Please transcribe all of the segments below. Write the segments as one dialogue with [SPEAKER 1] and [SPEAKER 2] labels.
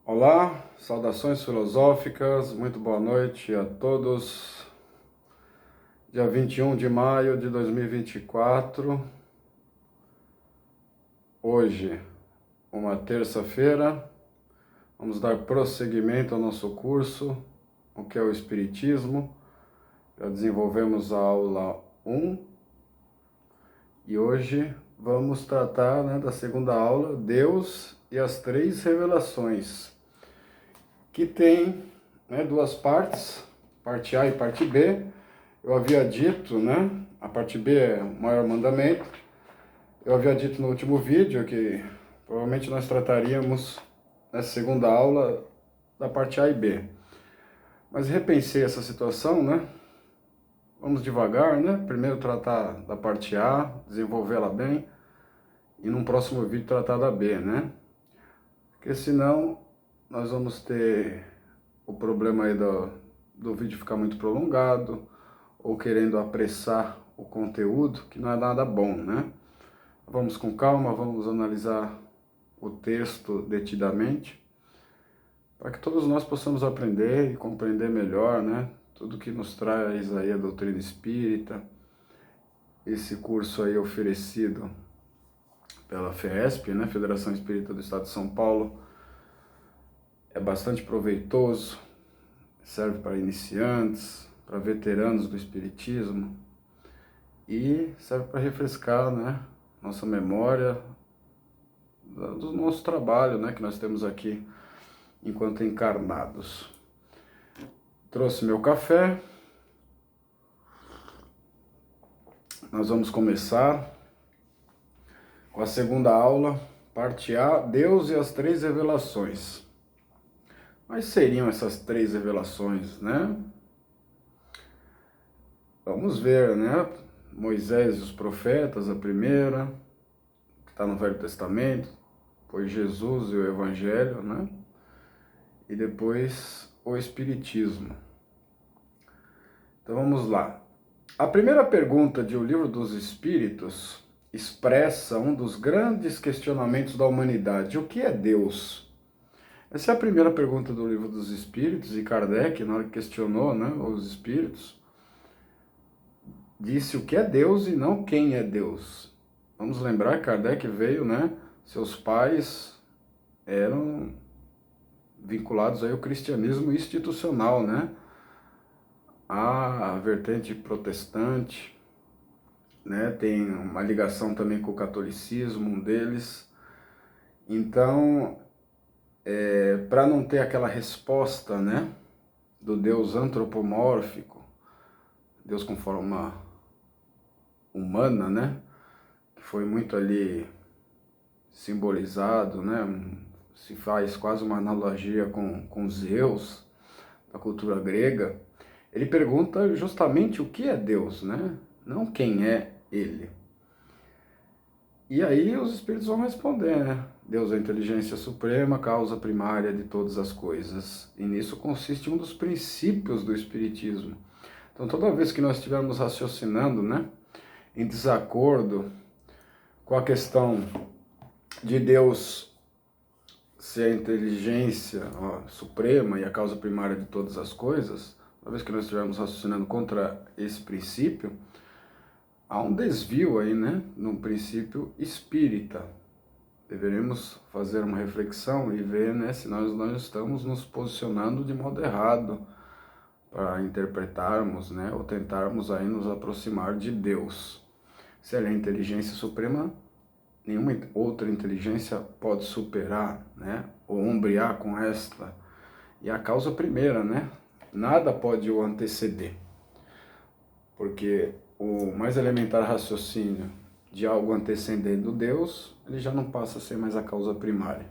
[SPEAKER 1] Olá, saudações filosóficas, muito boa noite a todos. Dia 21 de maio de 2024, hoje, uma terça-feira, vamos dar prosseguimento ao nosso curso, o que é o Espiritismo. Já desenvolvemos a aula 1 e hoje vamos tratar da segunda aula, Deus e as Três Revelações, que tem duas partes, parte A e parte B. Eu havia dito, a parte B é o maior mandamento. Eu havia dito no último vídeo que provavelmente nós trataríamos nessa segunda aula da parte A e B. Mas repensei essa situação, Vamos devagar, Primeiro tratar da parte A, desenvolvê-la bem, e num próximo vídeo tratar da B, Porque senão nós vamos ter o problema aí do vídeo ficar muito prolongado, ou querendo apressar o conteúdo, que não é nada bom, Vamos com calma, vamos analisar o texto detidamente, para que todos nós possamos aprender e compreender melhor, tudo que nos traz aí a doutrina espírita, esse curso aí oferecido pela FESP, Federação Espírita do Estado de São Paulo, é bastante proveitoso, serve para iniciantes, para veteranos do espiritismo, e serve para refrescar, nossa memória do nosso trabalho, que nós temos aqui enquanto encarnados. Trouxe meu café. Nós vamos começar com a segunda aula, parte A, Deus e as Três Revelações. Quais seriam essas três revelações, Vamos ver, Moisés e os profetas, a primeira, que está no Velho Testamento, depois Jesus e o Evangelho, E depois o Espiritismo. Então vamos lá. A primeira pergunta de O Livro dos Espíritos expressa um dos grandes questionamentos da humanidade. O que é Deus? Essa é a primeira pergunta do Livro dos Espíritos, e Kardec, na hora que questionou os espíritos, disse o que é Deus e não quem é Deus. Vamos lembrar que Kardec veio, seus pais eram vinculados aí ao cristianismo institucional, a vertente protestante, tem uma ligação também com o catolicismo, um deles. Então, para não ter aquela resposta, do Deus antropomórfico, Deus com forma humana, que foi muito ali simbolizado, se faz quase uma analogia com Zeus, da cultura grega. Ele pergunta justamente o que é Deus, não quem é ele. E aí os espíritos vão responder, Deus é a inteligência suprema, causa primária de todas as coisas. E nisso consiste um dos princípios do espiritismo. Então toda vez que nós estivermos raciocinando, em desacordo com a questão de Deus ser a inteligência suprema e a causa primária de todas as coisas, toda vez que nós estivermos raciocinando contra esse princípio, há um desvio aí, no princípio espírita. Deveremos fazer uma reflexão e ver, se nós não estamos nos posicionando de modo errado para interpretarmos, ou tentarmos aí nos aproximar de Deus. Se ele é a inteligência suprema, nenhuma outra inteligência pode superar, ou ombrear com esta. E a causa primeira, nada pode o anteceder. Porque o mais elementar raciocínio de algo antecedendo Deus, ele já não passa a ser mais a causa primária.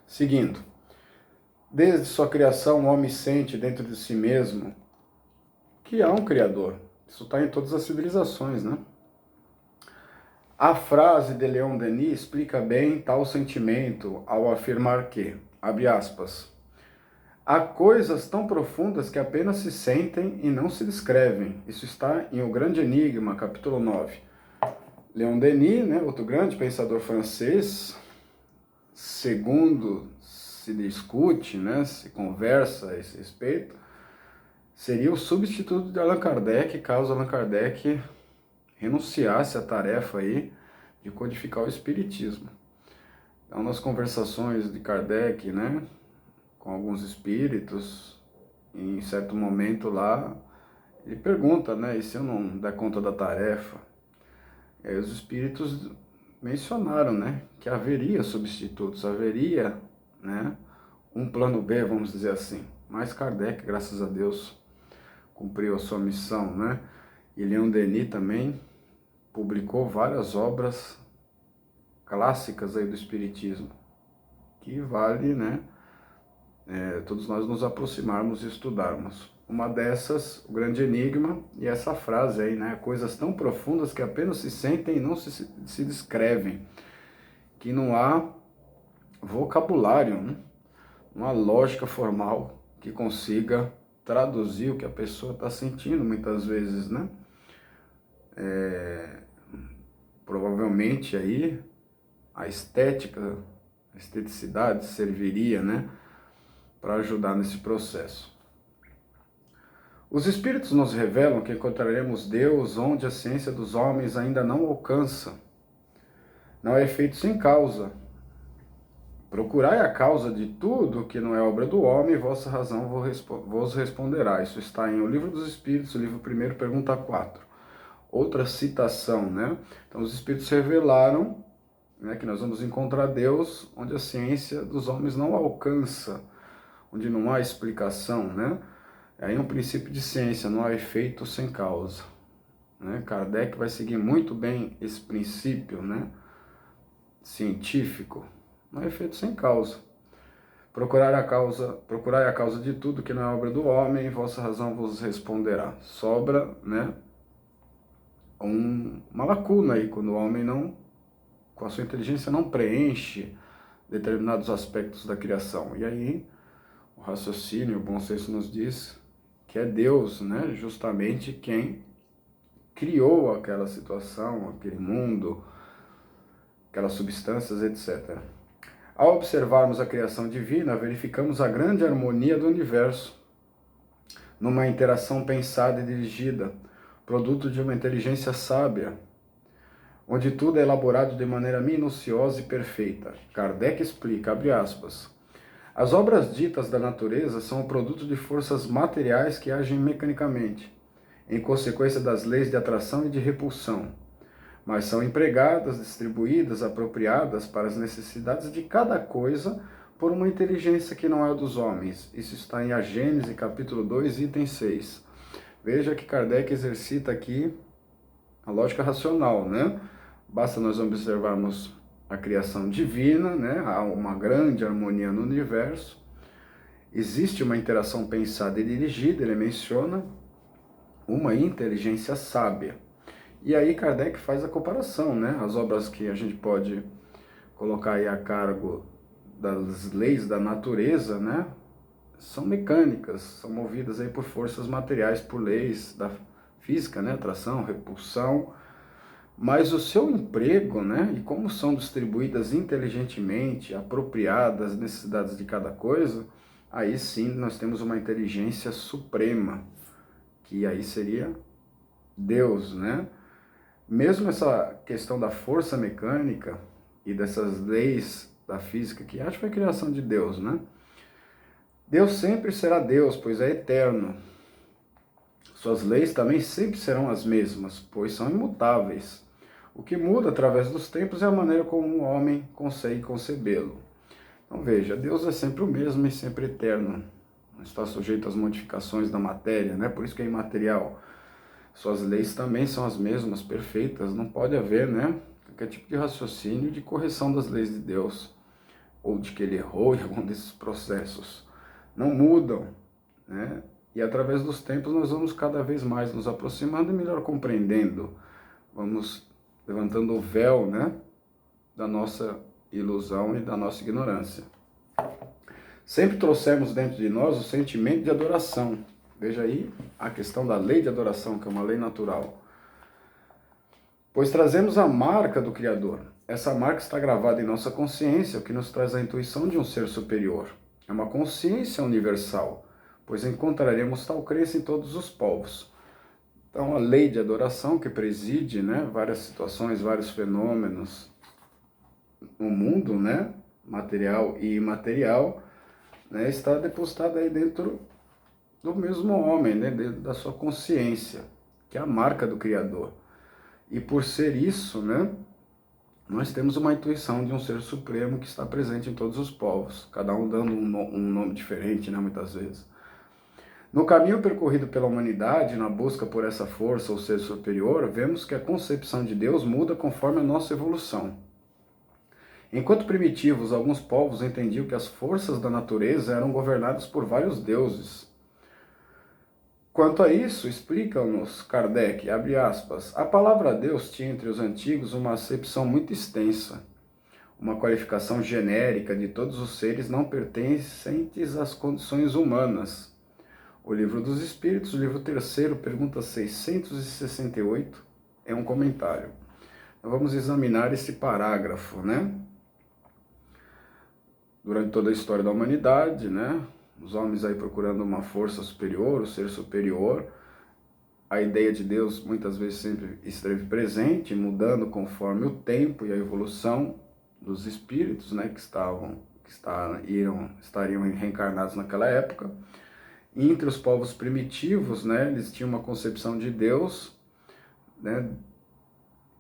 [SPEAKER 1] Seguindo. Desde sua criação, o homem sente dentro de si mesmo que há um Criador. Isso está em todas as civilizações, A frase de Leon Denis explica bem tal sentimento ao afirmar que, abre aspas, há coisas tão profundas que apenas se sentem e não se descrevem. Isso está em O Grande Enigma, capítulo 9. Leon Denis, outro grande pensador francês, segundo se discute, né, se conversa a esse respeito, seria o substituto de Allan Kardec, caso Allan Kardec renunciasse à tarefa aí de codificar o Espiritismo. Então, nas conversações de Kardec, né, com alguns espíritos, em certo momento lá, ele pergunta, né, e se eu não der conta da tarefa? E aí os espíritos mencionaram, né, que haveria substitutos, haveria, né, um plano B, vamos dizer assim. Mas Kardec, graças a Deus, cumpriu a sua missão, né? E Leon Denis também publicou várias obras clássicas aí do Espiritismo, que vale, né, todos nós nos aproximarmos e estudarmos. Uma dessas, o grande enigma, e essa frase aí, né, coisas tão profundas que apenas se sentem e não se descrevem, que não há vocabulário, né? Uma lógica formal que consiga traduzir o que a pessoa está sentindo muitas vezes, né? Provavelmente aí a estética, a esteticidade serviria, né, para ajudar nesse processo. Os Espíritos nos revelam que encontraremos Deus onde a ciência dos homens ainda não alcança. Não é efeito sem causa. Procurai a causa de tudo que não é obra do homem, vossa razão vos responderá. Isso está em O Livro dos Espíritos, livro 1, pergunta 4. Outra citação, né? Então, os Espíritos revelaram, né, que nós vamos encontrar Deus onde a ciência dos homens não alcança, onde não há explicação, né? Aí é um princípio de ciência, não há efeito sem causa, né? Kardec vai seguir muito bem esse princípio, né, científico. Não há efeito sem causa. Procurai a causa de tudo que não é obra do homem, vossa razão vos responderá. Sobra, né, uma lacuna aí, quando o homem não, com a sua inteligência, não preenche determinados aspectos da criação. E aí, o raciocínio, o bom senso nos diz que é Deus, né, justamente quem criou aquela situação, aquele mundo, aquelas substâncias, etc. Ao observarmos a criação divina, verificamos a grande harmonia do universo, numa interação pensada e dirigida, produto de uma inteligência sábia, onde tudo é elaborado de maneira minuciosa e perfeita. Kardec explica, abre aspas, as obras ditas da natureza são o produto de forças materiais que agem mecanicamente, em consequência das leis de atração e de repulsão, mas são empregadas, distribuídas, apropriadas para as necessidades de cada coisa por uma inteligência que não é a dos homens. Isso está em A Gênese, capítulo 2, item 6. Veja que Kardec exercita aqui a lógica racional, né? Basta nós observarmos a criação divina, né? Há uma grande harmonia no universo, existe uma interação pensada e dirigida, ele menciona uma inteligência sábia. E aí Kardec faz a comparação, né? As obras que a gente pode colocar aí a cargo das leis da natureza, né, são mecânicas, são movidas aí por forças materiais, por leis da física, né, atração, repulsão, mas o seu emprego, né, e como são distribuídas inteligentemente, apropriadas às necessidades de cada coisa, aí sim nós temos uma inteligência suprema, que aí seria Deus, né? Mesmo essa questão da força mecânica e dessas leis da física, que acho que foi a criação de Deus, né? Deus sempre será Deus, pois é eterno. Suas leis também sempre serão as mesmas, pois são imutáveis. O que muda através dos tempos é a maneira como um homem consegue concebê-lo. Então veja, Deus é sempre o mesmo e sempre eterno. Não está sujeito às modificações da matéria, né? Por isso que é imaterial. Suas leis também são as mesmas, perfeitas. Não pode haver, né, qualquer tipo de raciocínio de correção das leis de Deus, ou de que ele errou em algum desses processos. Não mudam, né? E através dos tempos nós vamos cada vez mais nos aproximando e melhor compreendendo. Vamos levantando o véu, né, da nossa ilusão e da nossa ignorância. Sempre trouxemos dentro de nós o sentimento de adoração. Veja aí a questão da lei de adoração, que é uma lei natural. Pois trazemos a marca do Criador. essa marca está gravada em nossa consciência, o que nos traz a intuição de um ser superior. É uma consciência universal, pois encontraremos tal crença em todos os povos. Então, a lei de adoração que preside, né, várias situações, vários fenômenos no mundo, né, material e imaterial, né, está depositada aí dentro do mesmo homem, né, dentro da sua consciência, que é a marca do Criador. E por ser isso, né, nós temos uma intuição de um ser supremo que está presente em todos os povos, cada um dando um nome diferente, né, muitas vezes. No caminho percorrido pela humanidade, na busca por essa força ou ser superior, vemos que a concepção de Deus muda conforme a nossa evolução. Enquanto primitivos, alguns povos entendiam que as forças da natureza eram governadas por vários deuses. Quanto a isso, explica-nos Kardec, abre aspas, a palavra Deus tinha entre os antigos uma acepção muito extensa, uma qualificação genérica de todos os seres não pertencentes às condições humanas. O Livro dos Espíritos, livro 3º, pergunta 668, é um comentário. Então, vamos examinar esse parágrafo, né? Durante toda a história da humanidade, né? Os homens aí procurando uma força superior, o ser superior. A ideia de Deus muitas vezes sempre esteve presente, mudando conforme o tempo e a evolução dos espíritos, né? Estariam reencarnados naquela época. E entre os povos primitivos, né? Eles tinham uma concepção de Deus, né?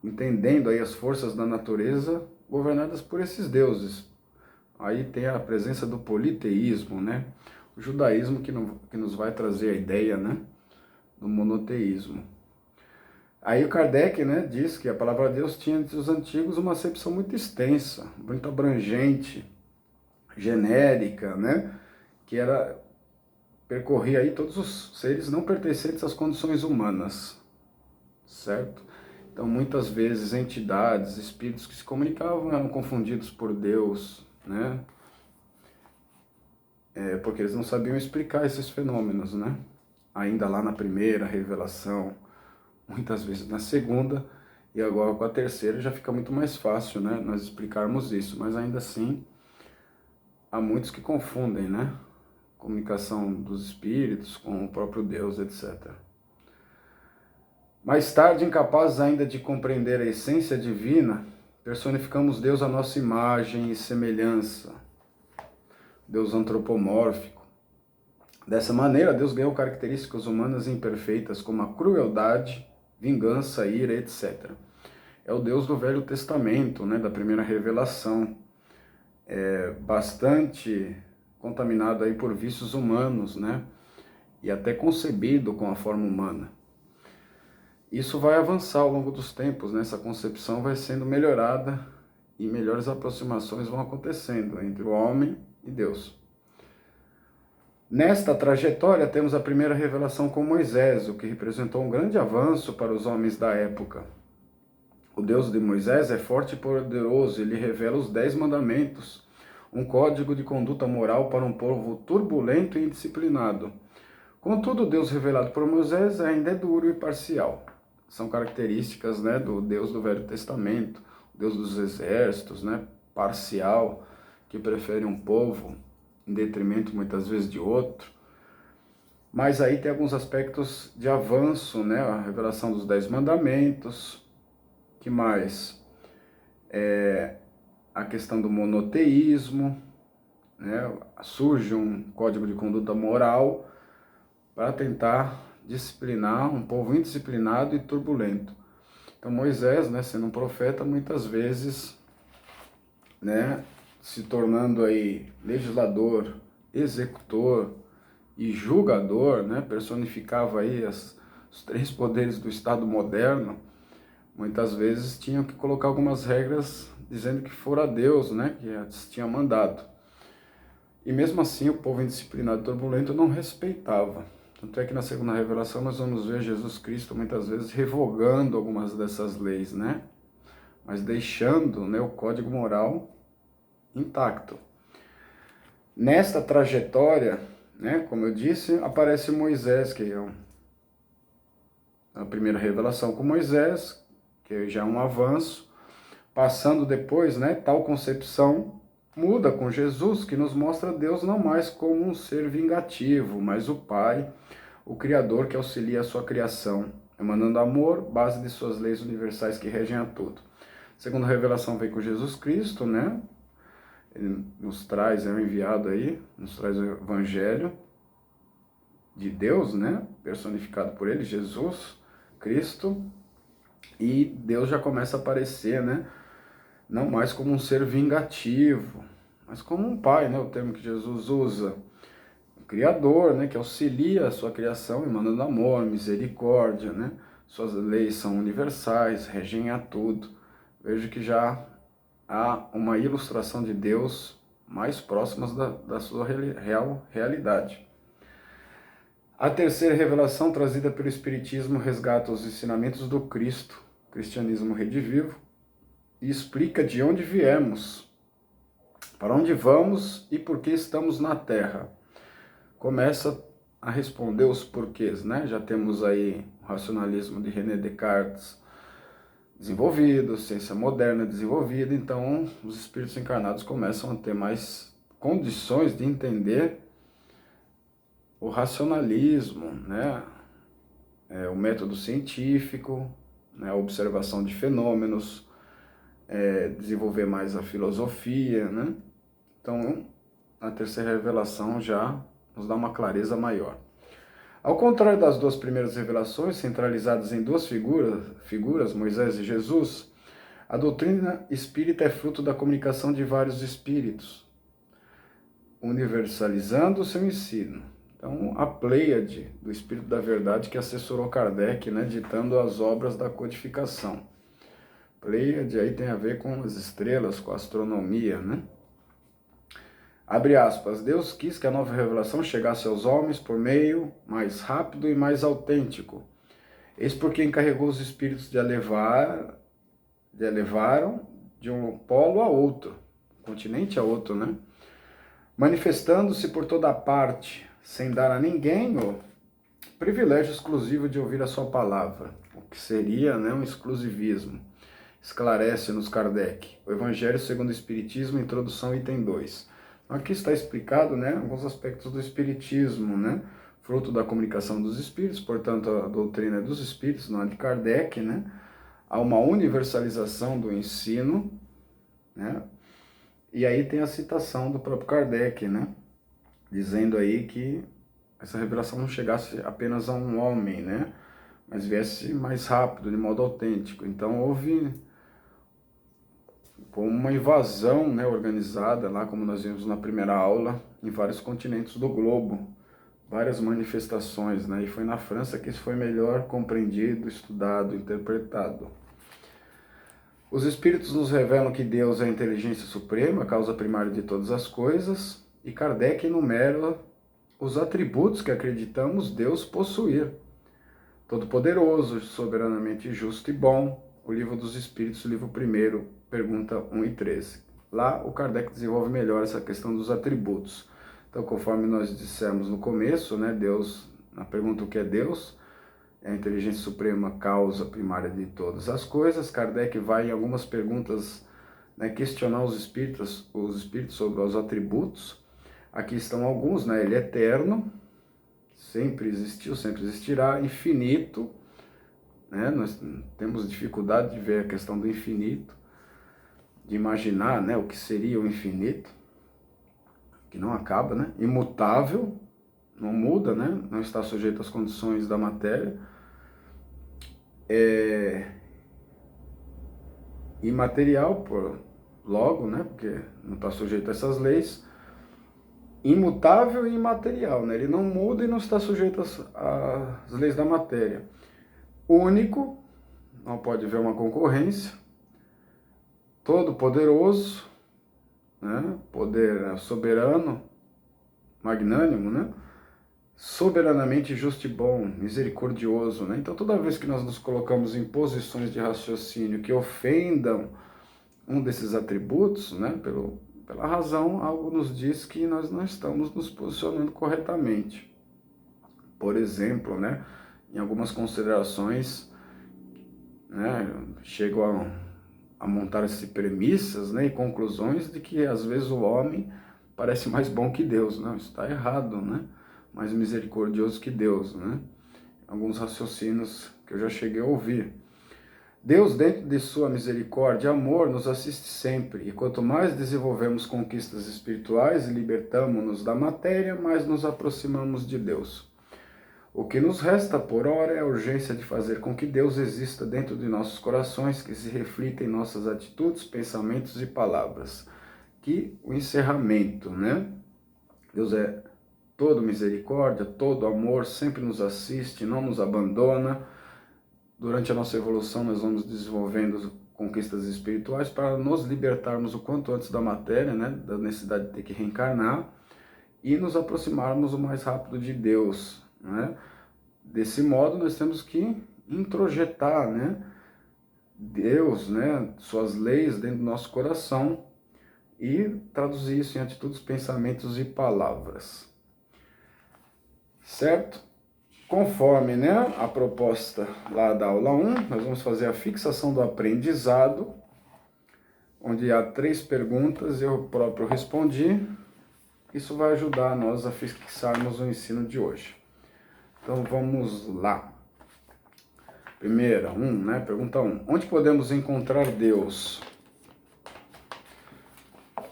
[SPEAKER 1] Entendendo aí as forças da natureza governadas por esses deuses. Aí tem a presença do politeísmo, né? O judaísmo que nos vai trazer a ideia, né, do monoteísmo. Aí o Kardec, né, diz que a palavra Deus tinha entre os antigos uma acepção muito extensa, muito abrangente, genérica, né, que percorria aí todos os seres não pertencentes às condições humanas, certo? Então muitas vezes entidades, espíritos que se comunicavam eram confundidos por Deus, né? Porque eles não sabiam explicar esses fenômenos, né? Ainda lá na primeira revelação, muitas vezes na segunda, e agora com a terceira já fica muito mais fácil, né? Nós explicarmos isso, mas ainda assim há muitos que confundem, né? Comunicação dos espíritos com o próprio Deus, etc. Mais tarde, incapazes ainda de compreender a essência divina, personificamos Deus à nossa imagem e semelhança, Deus antropomórfico. Dessa maneira, Deus ganhou características humanas imperfeitas como a crueldade, vingança, ira, etc. É o Deus do Velho Testamento, né, da primeira revelação, bastante contaminado aí por vícios humanos, né, e até concebido com a forma humana. Isso vai avançar ao longo dos tempos, né, essa concepção vai sendo melhorada e melhores aproximações vão acontecendo entre o homem e Deus. Nesta trajetória, temos a primeira revelação com Moisés, o que representou um grande avanço para os homens da época. O Deus de Moisés é forte e poderoso, ele revela os 10 mandamentos, um código de conduta moral para um povo turbulento e indisciplinado. Contudo, o Deus revelado por Moisés ainda é duro e parcial. São características, né, do Deus do Velho Testamento, Deus dos exércitos, né, parcial, que prefere um povo em detrimento muitas vezes de outro. Mas aí tem alguns aspectos de avanço, né? A revelação dos 10 mandamentos, que mais? A questão do monoteísmo, né? Surge um código de conduta moral para tentar disciplinar um povo indisciplinado e turbulento. Então Moisés, né, sendo um profeta, muitas vezes, né, se tornando aí legislador, executor e julgador, né, personificava aí os 3 poderes do Estado moderno, muitas vezes tinham que colocar algumas regras dizendo que fora Deus, né, que tinha mandado. E mesmo assim o povo indisciplinado e turbulento não respeitava. Tanto é que na segunda revelação nós vamos ver Jesus Cristo muitas vezes revogando algumas dessas leis, né, mas deixando, né, o código moral intacto. Nesta trajetória, né, como eu disse, aparece Moisés, que é a primeira revelação com Moisés, que já é um avanço, Passando depois, né, tal concepção muda com Jesus, que nos mostra Deus não mais como um ser vingativo, mas o Pai, o Criador que auxilia a sua criação, emanando amor, base de suas leis universais que regem a tudo. Segunda revelação vem com Jesus Cristo, né? Ele nos traz, é um enviado aí, nos traz o Evangelho de Deus, né? Personificado por ele, Jesus Cristo, e Deus já começa a aparecer, né? Não mais como um ser vingativo, mas como um pai, né? O termo que Jesus usa. O Criador, né? Que auxilia a sua criação, emanando amor, misericórdia, né? Suas leis são universais, regem a tudo. Vejo que já há uma ilustração de Deus mais próximas da sua real realidade. A terceira revelação, trazida pelo Espiritismo, resgata os ensinamentos do Cristo, cristianismo redivivo, e explica de onde viemos, para onde vamos e por que estamos na Terra. Começa a responder os porquês, né? Já temos aí o racionalismo de René Descartes desenvolvido, ciência moderna desenvolvida, então os espíritos encarnados começam a ter mais condições de entender o racionalismo, né? O método científico, né? A observação de fenômenos, desenvolver mais a filosofia, né? Então, a terceira revelação já nos dá uma clareza maior. Ao contrário das duas primeiras revelações, centralizadas em duas figuras, Moisés e Jesus, a doutrina espírita é fruto da comunicação de vários espíritos, universalizando o seu ensino. Então, a Pleiade do Espírito da Verdade que assessorou Kardec, né, ditando as obras da codificação. Pleiade aí tem a ver com as estrelas, com a astronomia, né? Abre aspas, Deus quis que a nova revelação chegasse aos homens por meio mais rápido e mais autêntico. Eis porque encarregou os espíritos de a levaram de um polo a outro, continente a outro, né? Manifestando-se por toda parte, sem dar a ninguém o privilégio exclusivo de ouvir a sua palavra, o que seria, né, um exclusivismo. Esclarece-nos Kardec, o Evangelho segundo o Espiritismo, introdução, item 2. Aqui está explicado, né, alguns aspectos do Espiritismo, né, fruto da comunicação dos Espíritos, portanto a doutrina dos Espíritos, não é de Kardec, né, há uma universalização do ensino, né, e aí tem a citação do próprio Kardec, né, dizendo aí que essa revelação não chegasse apenas a um homem, né, mas viesse mais rápido, de modo autêntico. Então houve como uma invasão, né, organizada lá, como nós vimos na primeira aula, em vários continentes do globo, várias manifestações, né, e foi na França que isso foi melhor compreendido, estudado, interpretado. Os Espíritos nos revelam que Deus é a inteligência suprema, a causa primária de todas as coisas, e Kardec enumera os atributos que acreditamos Deus possuir. Todo-poderoso, soberanamente justo e bom, o Livro dos Espíritos, livro 1º, pergunta 1 e 13. Lá o Kardec desenvolve melhor essa questão dos atributos. Então, conforme nós dissemos no começo, né, Deus, na pergunta o que é Deus, é a inteligência suprema, causa primária de todas as coisas. Kardec vai em algumas perguntas, né, questionar os espíritos sobre os atributos. Aqui estão alguns, né, ele é eterno, sempre existiu, sempre existirá, infinito, né? Nós temos dificuldade de ver a questão do infinito, de imaginar, né, o que seria o infinito, que não acaba, né? Imutável, não muda, né? Não está sujeito às condições da matéria. Imaterial, logo, né? Porque não está sujeito a essas leis. Imutável e imaterial, né? Ele não muda e não está sujeito às leis da matéria. Único, não pode haver uma concorrência. Todo-poderoso, né? Poder soberano, magnânimo, né? Soberanamente justo e bom, misericordioso, né? Então, toda vez que nós nos colocamos em posições de raciocínio que ofendam um desses atributos, né? Pela razão, algo nos diz que nós não estamos nos posicionando corretamente. Por exemplo, né? Em algumas considerações, né? Chego a montar-se premissas, né, e conclusões de que às vezes o homem parece mais bom que Deus. Não, isso está errado, né? Mais misericordioso que Deus, né? Alguns raciocínios que eu já cheguei a ouvir. Deus, dentro de sua misericórdia e amor, nos assiste sempre, e quanto mais desenvolvemos conquistas espirituais e libertamos-nos da matéria, mais nos aproximamos de Deus. O que nos resta por hora é a urgência de fazer com que Deus exista dentro de nossos corações, que se reflita em nossas atitudes, pensamentos e palavras. Que o encerramento, né? Deus é todo misericórdia, todo amor, sempre nos assiste, não nos abandona. Durante a nossa evolução nós vamos desenvolvendo conquistas espirituais para nos libertarmos o quanto antes da matéria, né? Da necessidade de ter que reencarnar e nos aproximarmos o mais rápido de Deus, né? Desse modo, nós temos que introjetar, né, Deus, né, suas leis dentro do nosso coração e traduzir isso em atitudes, pensamentos e palavras. Certo? Conforme, né, a proposta lá da aula 1, nós vamos fazer a fixação do aprendizado, onde há 3 perguntas, eu próprio respondi. Isso vai ajudar nós a fixarmos o ensino de hoje. Então vamos lá. Primeira, pergunta 1. Onde podemos encontrar Deus?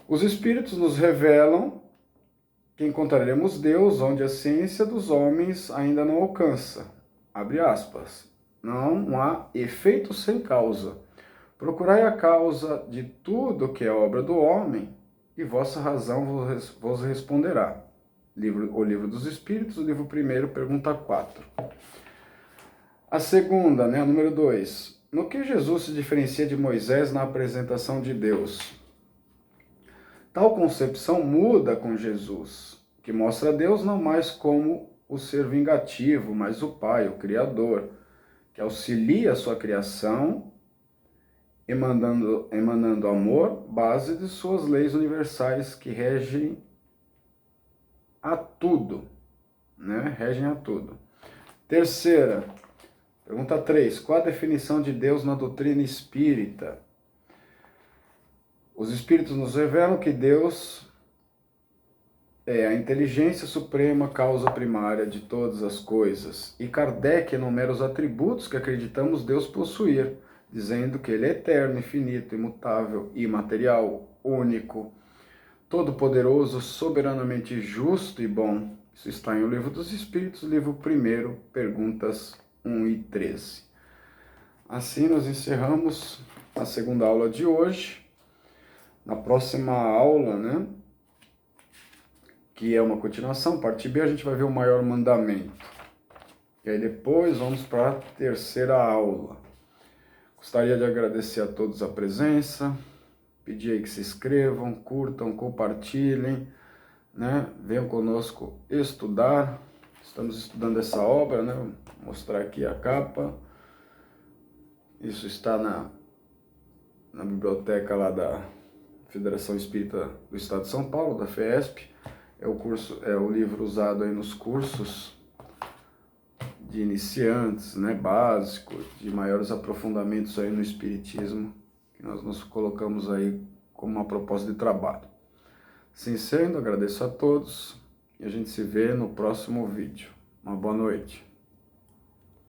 [SPEAKER 1] Os Espíritos nos revelam que encontraremos Deus onde a ciência dos homens ainda não alcança. Abre aspas. Não há efeito sem causa. Procurai a causa de tudo que é obra do homem, e vossa razão vos responderá. O Livro dos Espíritos, o livro 1, pergunta 4. A segunda, né, número 2. No que Jesus se diferencia de Moisés na apresentação de Deus? Tal concepção muda com Jesus, que mostra Deus não mais como o ser vingativo, mas o Pai, o Criador, que auxilia a sua criação, emanando amor, base de suas leis universais que regem a tudo, né? Regem a tudo. Terceira, pergunta 3. Qual a definição de Deus na doutrina espírita? Os Espíritos nos revelam que Deus é a inteligência suprema, causa primária de todas as coisas. E Kardec enumera os atributos que acreditamos Deus possuir, dizendo que Ele é eterno, infinito, imutável, imaterial, único, todo-poderoso, soberanamente justo e bom. Isso está em O Livro dos Espíritos, livro 1, perguntas 1 e 13. Assim nós encerramos a segunda aula de hoje. Na próxima aula, né, que é uma continuação, parte B, a gente vai ver o maior mandamento. E aí depois vamos para a terceira aula. Gostaria de agradecer a todos a presença, pedir aí que se inscrevam, curtam, compartilhem, né? Venham conosco estudar. Estamos estudando essa obra, né? Vou mostrar aqui a capa. Isso está na biblioteca lá da Federação Espírita do Estado de São Paulo, da FESP. É o livro usado aí nos cursos de iniciantes, né, básicos, de maiores aprofundamentos aí no Espiritismo, que nós nos colocamos aí como uma proposta de trabalho. Assim sendo, agradeço a todos e a gente se vê no próximo vídeo. Uma boa noite.